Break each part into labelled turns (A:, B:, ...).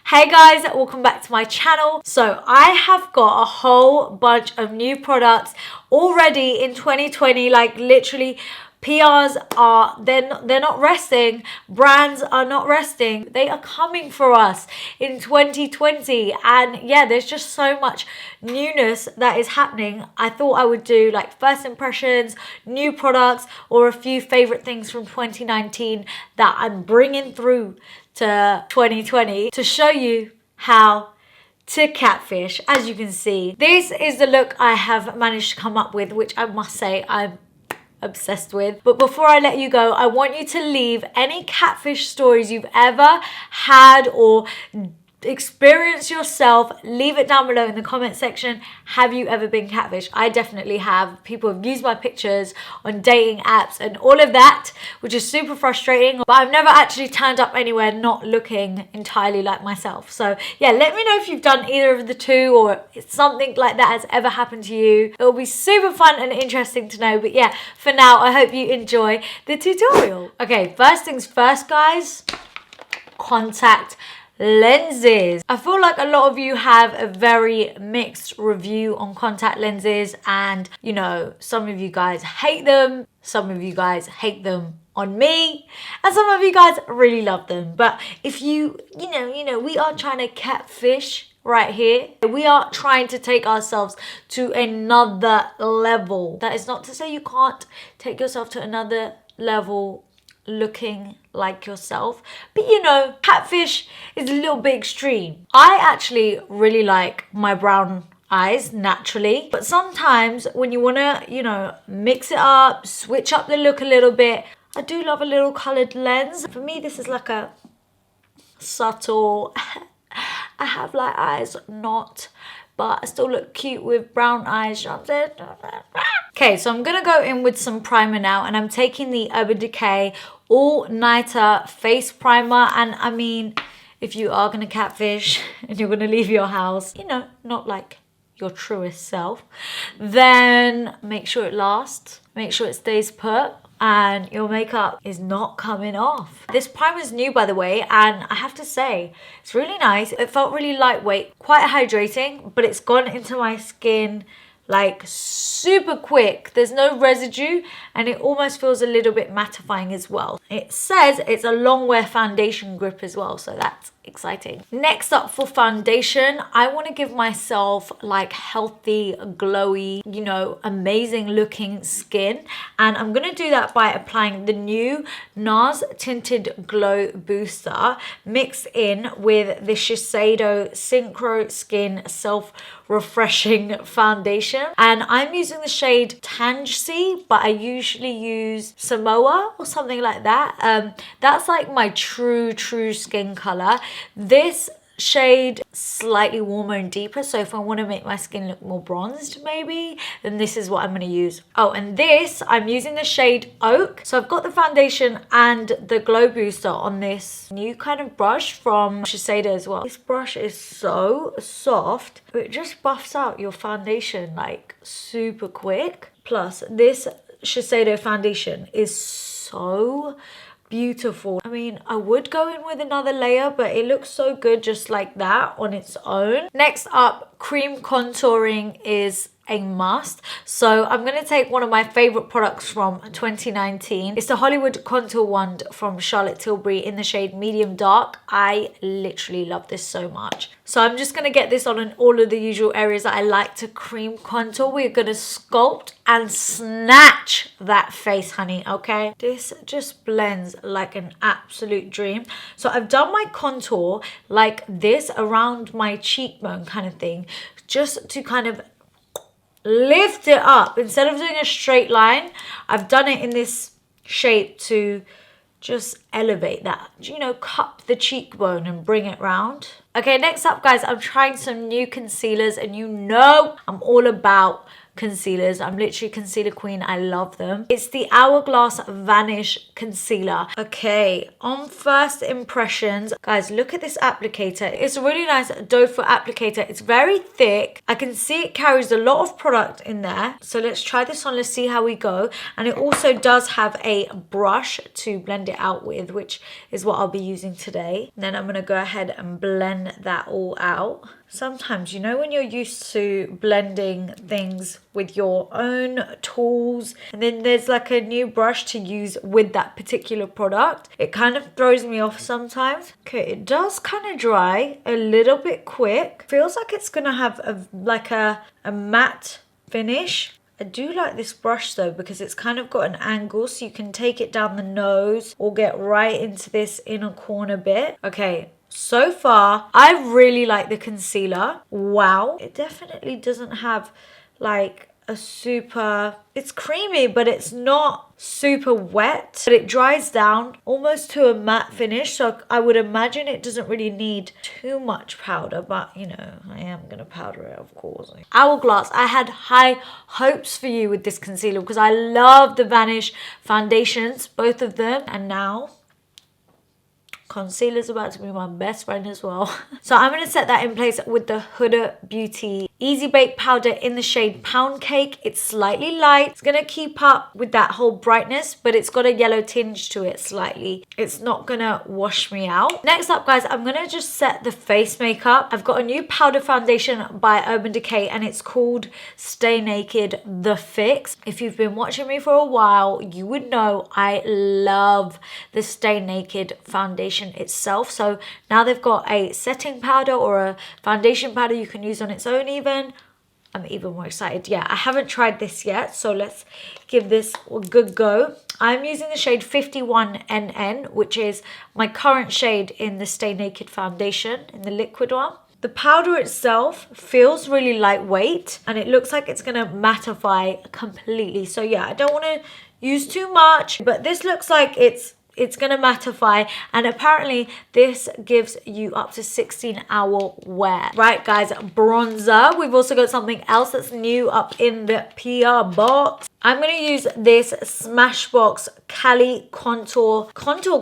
A: Hey guys, welcome back to my channel. So I have got a whole bunch of new products already in 2020, like literally PRs are, they're not resting, brands are not resting, they are coming for us in 2020. And yeah, there's just so much newness that is happening. I thought I would do like first impressions, new products, or a few favorite things from 2019 that I'm bringing through to 2020 to show you how to catfish. As you can see, this is the look I have managed to come up with, which I must say I'm obsessed with. But before I let you go, I want you to leave any catfish stories you've ever had or experience yourself. Leave it down below in the comment section. Have you ever been catfished? I definitely have. People have used my pictures on dating apps and all of that, which is super frustrating, but I've never actually turned up anywhere not looking entirely like myself. So yeah, let me know if you've done either of the two or if something like that has ever happened to you. It'll be super fun and interesting to know. But yeah, for now, I hope you enjoy the tutorial. Okay, first things first, guys, contact lenses. I feel like a lot of you have a very mixed review on contact lenses, and you know, some of you guys hate them, some of you guys hate them on me, and some of you guys really love them. But if you know, we are trying to catfish right here. We are trying to take ourselves to another level. That is not to say you can't take yourself to another level looking like yourself, but you know, catfish is a little bit extreme. I actually really like my brown eyes naturally, but sometimes when you want to, you know, mix it up, switch up the look a little bit, I do love a little colored lens. For me, this is like a subtle I have light eyes, not, but I still look cute with brown eyes, you know what I'm saying? Okay, so I'm gonna go in with some primer now, and I'm taking the Urban Decay All Nighter Face Primer. And I mean, if you are gonna catfish and you're gonna leave your house, you know, not like your truest self, then make sure it lasts, make sure it stays put, and your makeup is not coming off. This primer is new, by the way, and I have to say, it's really nice. It felt really lightweight, quite hydrating, but it's gone into my skin like super quick. There's no residue, and it almost feels a little bit mattifying as well. It says it's a long wear foundation grip as well, so that's exciting. Next up for foundation, I want to give myself like healthy, glowy, you know, amazing looking skin, and I'm going to do that by applying the new NARS Tinted Glow Booster mixed in with the Shiseido Synchro Skin Self Refreshing Foundation. And I'm using the shade Tangsi, but I usually use Samoa or something like that. That's like my true skin color. This shade slightly warmer and deeper, so if I want to make my skin look more bronzed maybe, then this is what I'm going to use. Oh, and this, I'm using the shade Oak. So I've got the foundation and the glow booster on this new kind of brush from Shiseido as well. This brush is so soft, but it just buffs out your foundation like super quick. Plus this Shiseido foundation is so beautiful. I mean, I would go in with another layer, but it looks so good just like that on its own. Next up, cream contouring is a must. So I'm going to take one of my favorite products from 2019. It's the Hollywood Contour Wand from Charlotte Tilbury in the shade Medium Dark. I literally love this so much. So I'm just going to get this on in all of the usual areas that I like to cream contour. We're going to sculpt and snatch that face, honey, okay? This just blends like an absolute dream. So I've done my contour like this around my cheekbone kind of thing, just to kind of lift it up. Instead of doing a straight line, I've done it in this shape to just elevate that, you know, cup the cheekbone and bring it round. Okay, next up, guys, I'm trying some new concealers, and you know I'm all about concealers. I'm literally concealer queen. I love them. It's the Hourglass Vanish concealer. Okay, on first impressions, guys, look at this applicator. It's a really nice doe foot applicator. It's very thick. I can see it carries a lot of product in there. So let's try this on. Let's see how we go. And it also does have a brush to blend it out with, which is what I'll be using today. And then I'm going to go ahead and blend that all out. Sometimes, you know, when you're used to blending things with your own tools and then there's like a new brush to use with that particular product, it kind of throws me off sometimes. Okay, it does kind of dry a little bit quick. Feels like it's gonna have a matte finish. I do like this brush though because it's kind of got an angle, so you can take it down the nose or get right into this inner corner bit. Okay, so far I really like the concealer. Wow, it definitely doesn't have like a super, it's creamy but it's not super wet, but it dries down almost to a matte finish, so I would imagine it doesn't really need too much powder, but you know, I am gonna powder it, of course. Hourglass, I had high hopes for you with this concealer because I love the Vanish foundations, both of them, and now concealer's about to be my best friend as well. So I'm going to set that in place with the Huda Beauty Easy Bake Powder in the shade Poundcake. It's slightly light. It's going to keep up with that whole brightness, but it's got a yellow tinge to it slightly. It's not going to wash me out. Next up, guys, I'm going to just set the face makeup. I've got a new powder foundation by Urban Decay and it's called Stay Naked The Fix. If you've been watching me for a while, you would know I love the Stay Naked foundation itself. So now they've got a setting powder or a foundation powder you can use on its own even. I'm even more excited. Yeah, I haven't tried this yet, so let's give this a good go. I'm using the shade 51NN, which is my current shade in the Stay Naked foundation, in the liquid one. The powder itself feels really lightweight and it looks like it's gonna mattify completely. So yeah, I don't want to use too much, but this looks like it's gonna mattify, and apparently this gives you up to 16-hour wear. Right, guys, bronzer. We've also got something else that's new up in the PR box. I'm gonna use this Smashbox Cali contour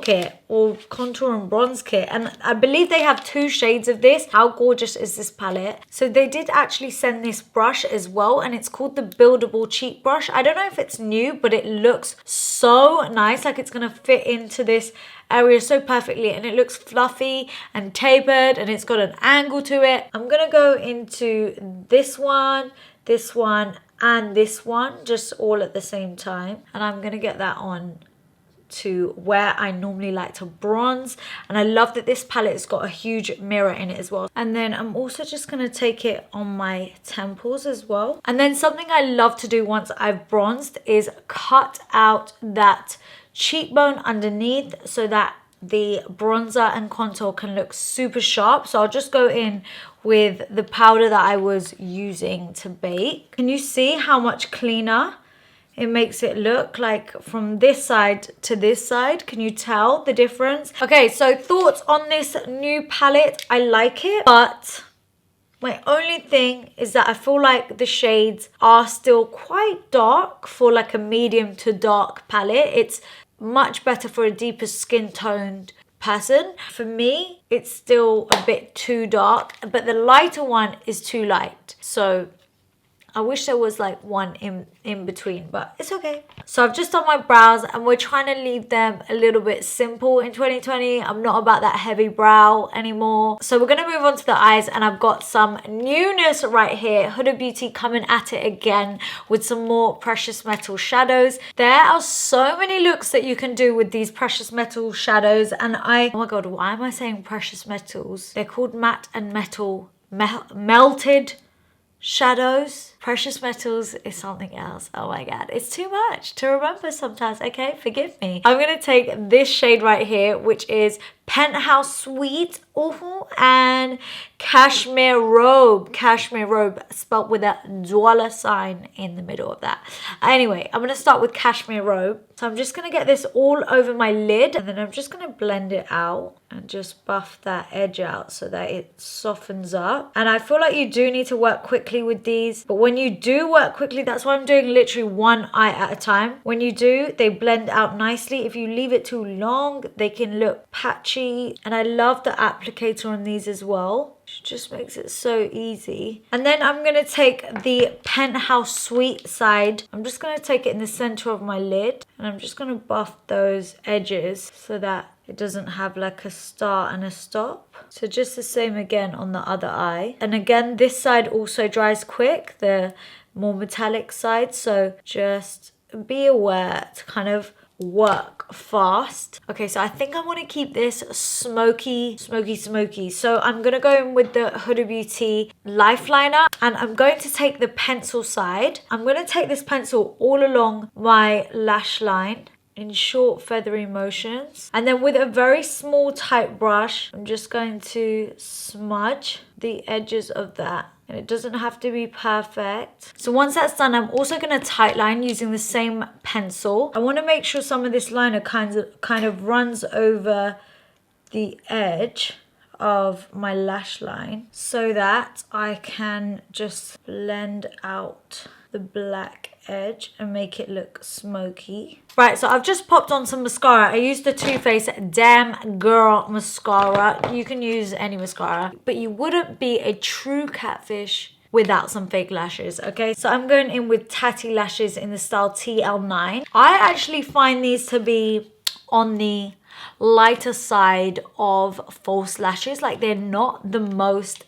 A: kit, or contour and bronze kit, and I believe they have 2 shades of this. How gorgeous is this palette? So they did actually send this brush as well, and it's called the Buildable Cheek Brush. I don't know if it's new, but it looks so nice, like it's gonna fit into this area so perfectly, and it looks fluffy and tapered and it's got an angle to it. I'm gonna go into this one, and this one, just all at the same time, and I'm gonna get that on to where I normally like to bronze. And I love that this palette has got a huge mirror in it as well. And then I'm also just gonna take it on my temples as well. And then something I love to do once I've bronzed is cut out that cheekbone underneath so that the bronzer and contour can look super sharp. So I'll just go in with the powder that I was using to bake. Can you see how much cleaner it makes it look, like from this side to this side? Can you tell the difference? Okay, so thoughts on this new palette. I like it, but my only thing is that I feel like the shades are still quite dark for like a medium to dark palette. It's much better for a deeper skin toned person. For me, it's still a bit too dark, but the lighter one is too light. So I wish there was like one in between, but it's okay. So I've just done my brows and we're trying to leave them a little bit simple in 2020. I'm not about that heavy brow anymore. So we're gonna move on to the eyes, and I've got some newness right here. Huda Beauty coming at it again with some more precious metal shadows. There are so many looks that you can do with these precious metal shadows, and oh my god, why am I saying precious metals? They're called matte and metal melted shadows. Precious metals is something else. Oh my god, it's too much to remember sometimes. Okay, forgive me. I'm gonna take this shade right here, which is Penthouse Suite, and Cashmere Robe. Cashmere Robe, spelled with a $ in the middle of that. Anyway, I'm going to start with Cashmere Robe. So I'm just going to get this all over my lid, and then I'm just going to blend it out and just buff that edge out so that it softens up. And I feel like you do need to work quickly with these, but when you do work quickly, that's why I'm doing literally one eye at a time. When you do, they blend out nicely. If you leave it too long, they can look patchy. And I love the applicator on these as well. It just makes it so easy. And then I'm going to take the Penthouse Suite side. I'm just going to take it in the center of my lid, and I'm just going to buff those edges so that it doesn't have like a start and a stop. So just the same again on the other eye. And again, this side also dries quick, the more metallic side. So just be aware to kind of work fast. Okay, so I think I want to keep this smoky. So I'm going to go in with the Huda Beauty Life Liner, and I'm going to take the pencil side. I'm going to take this pencil all along my lash line in short feathery motions, and then with a very small tight brush, I'm just going to smudge the edges of that. And it doesn't have to be perfect. So once that's done, I'm also going to tight line using the same pencil. I want to make sure some of this liner kind of runs over the edge of my lash line so that I can just blend out the black edge and make it look smoky. Right, so I've just popped on some mascara. I used the Too Faced Damn Girl mascara. You can use any mascara, but you wouldn't be a true catfish without some fake lashes, okay? So I'm going in with Tatti Lashes in the style TL9. I actually find these to be on the lighter side of false lashes. Like, they're not the most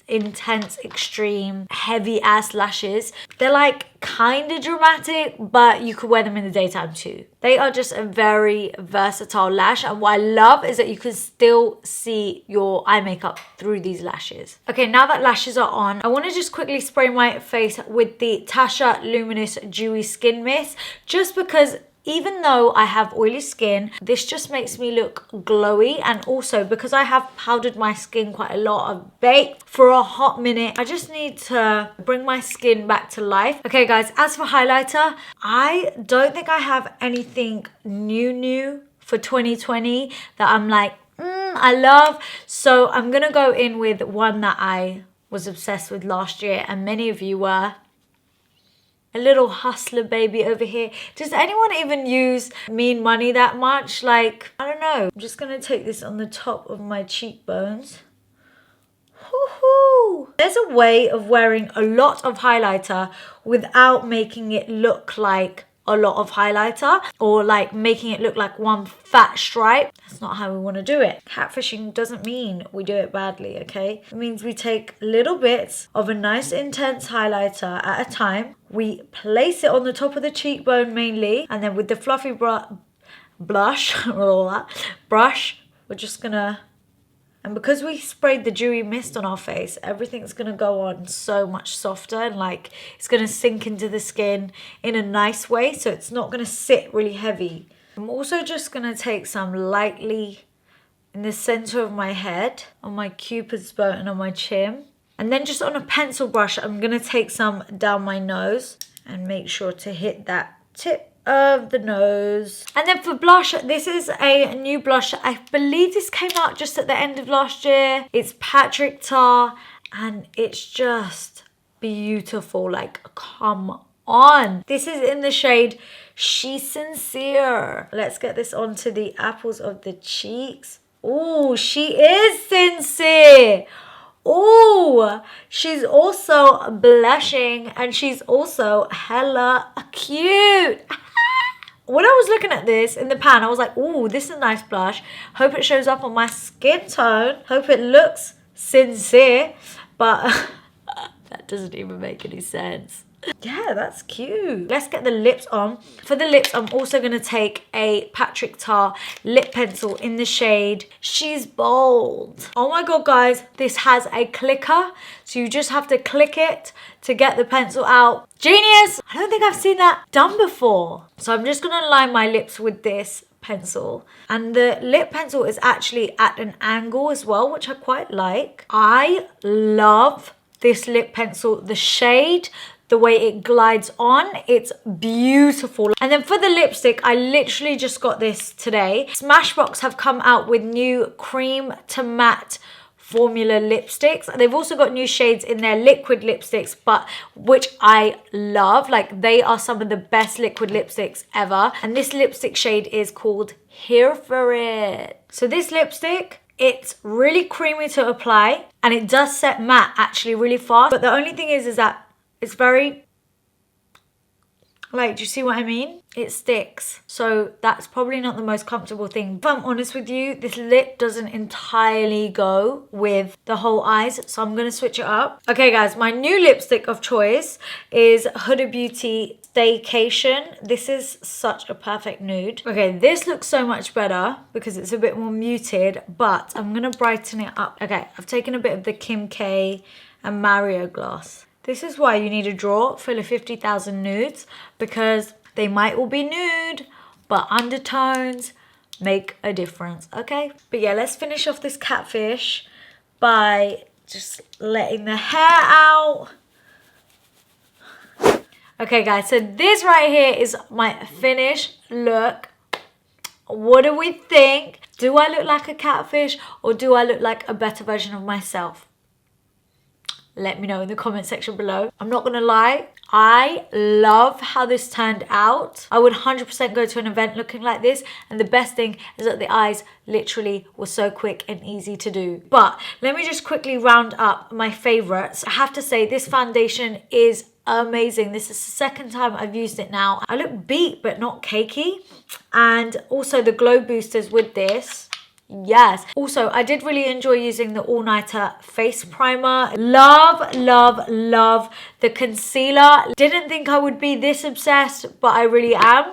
A: intense, extreme, heavy ass lashes. They're like kind of dramatic, but you could wear them in the daytime too. They are just a very versatile lash, and what I love is that you can still see your eye makeup through these lashes. Okay, now that lashes are on, I want to just quickly spray my face with the Tatcha Luminous Dewy Skin Mist, just because even though I have oily skin, this just makes me look glowy. And also because I have powdered my skin quite a lot, I've baked for a hot minute, I just need to bring my skin back to life. Okay guys, as for highlighter, I don't think I have anything new for 2020 that I'm like, I love. So I'm gonna go in with one that I was obsessed with last year, and many of you were. A little Hustla baby over here. Does anyone even use Mean Money that much? Like, I don't know. I'm just gonna take this on the top of my cheekbones. Woohoo! There's a way of wearing a lot of highlighter without making it look like a lot of highlighter, or like making it look like one fat stripe. That's not how we want to do it. Catfishing doesn't mean we do it badly, okay? It means we take little bits of a nice intense highlighter at a time. We place it on the top of the cheekbone mainly, and then with the fluffy brush, we're just gonna, and because we sprayed the dewy mist on our face, everything's going to go on so much softer, and like it's going to sink into the skin in a nice way, so it's not going to sit really heavy. I'm also just going to take some lightly in the center of my head, on my cupid's bow and on my chin. And then just on a pencil brush, I'm going to take some down my nose and make sure to hit that tip of the nose. And then for blush, this is a new blush. I believe this came out just at the end of last year. It's Patrick Tar, and it's just beautiful. Like, come on. This is in the shade She's Sincere. Let's get this onto the apples of the cheeks. Oh, she is sincere. Oh, she's also blushing, and she's also hella cute. When I was looking at this in the pan, I was like, oh, this is a nice blush. Hope it shows up on my skin tone. Hope it looks sincere. But that doesn't even make any sense. Yeah, that's cute. Let's get the lips on. For the lips, I'm also going to take a Patrick Tar lip pencil in the shade She's Bold. Oh my god, guys, this has a clicker, so you just have to click it to get the pencil out. Genius! I don't think I've seen that done before. So I'm just going to line my lips with this pencil, and the lip pencil is actually at an angle as well, which I quite like. I love this lip pencil, the shade, the way it glides on, it's beautiful. And then for the lipstick, I literally just got this today. Smashbox have come out with new cream to matte formula lipsticks. They've also got new shades in their liquid lipsticks, but which I love. Like, they are some of the best liquid lipsticks ever. And this lipstick shade is called Here For It. So this lipstick, it's really creamy to apply, and it does set matte actually really fast. But the only thing is that it's very, like, do you see what I mean? It sticks. So that's probably not the most comfortable thing. If I'm honest with you, this lip doesn't entirely go with the whole eyes, so I'm gonna switch it up. Okay guys, my new lipstick of choice is Huda Beauty Staycation. This is such a perfect nude. Okay, this looks so much better because it's a bit more muted, but I'm gonna brighten it up. Okay, I've taken a bit of the Kim K and Mario gloss. This is why you need a drawer full of 50,000 nudes, because they might all be nude, but undertones make a difference, okay? But yeah, let's finish off this catfish by just letting the hair out. Okay guys, so this right here is my finished look. What do we think? Do I look like a catfish, or do I look like a better version of myself? Let me know in the comment section below. I'm not gonna lie, I love how this turned out. I would 100% go to an event looking like this, and the best thing is that the eyes literally were so quick and easy to do. But let me just quickly round up my favorites. I have to say, this foundation is amazing. This is the second time I've used it now. I look beat but not cakey. And also the glow boosters with this. Yes. Also, I did really enjoy using the all-nighter face primer. Love, love, love the concealer. Didn't think I would be this obsessed, but I really am.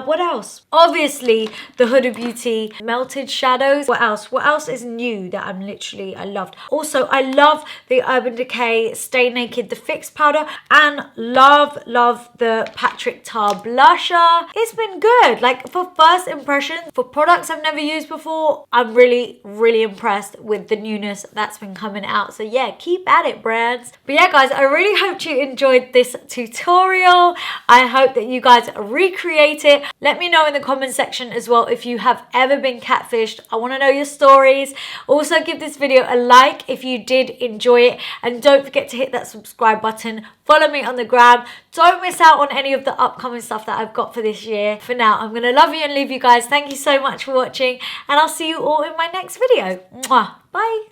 A: What else? Obviously, the Huda Beauty melted shadows. What else? What else is new that I loved? Also, I love the Urban Decay Stay Naked, the Fix powder, and love the Patrick Tar blusher. It's been good. Like, for first impressions, for products I've never used before, I'm really, really impressed with the newness that's been coming out. So yeah, keep at it, brands. But yeah, guys, I really hope you enjoyed this tutorial. I hope that you guys recreate it. Let me know in the comment section as well if you have ever been catfished. I want to know your stories. Also, give this video a like if you did enjoy it, and don't forget to hit that subscribe button. Follow me on the gram. Don't miss out on any of the upcoming stuff that I've got for this year. For now, I'm gonna love you and leave you guys. Thank you so much for watching, and I'll see you all in my next video. Mwah. Bye.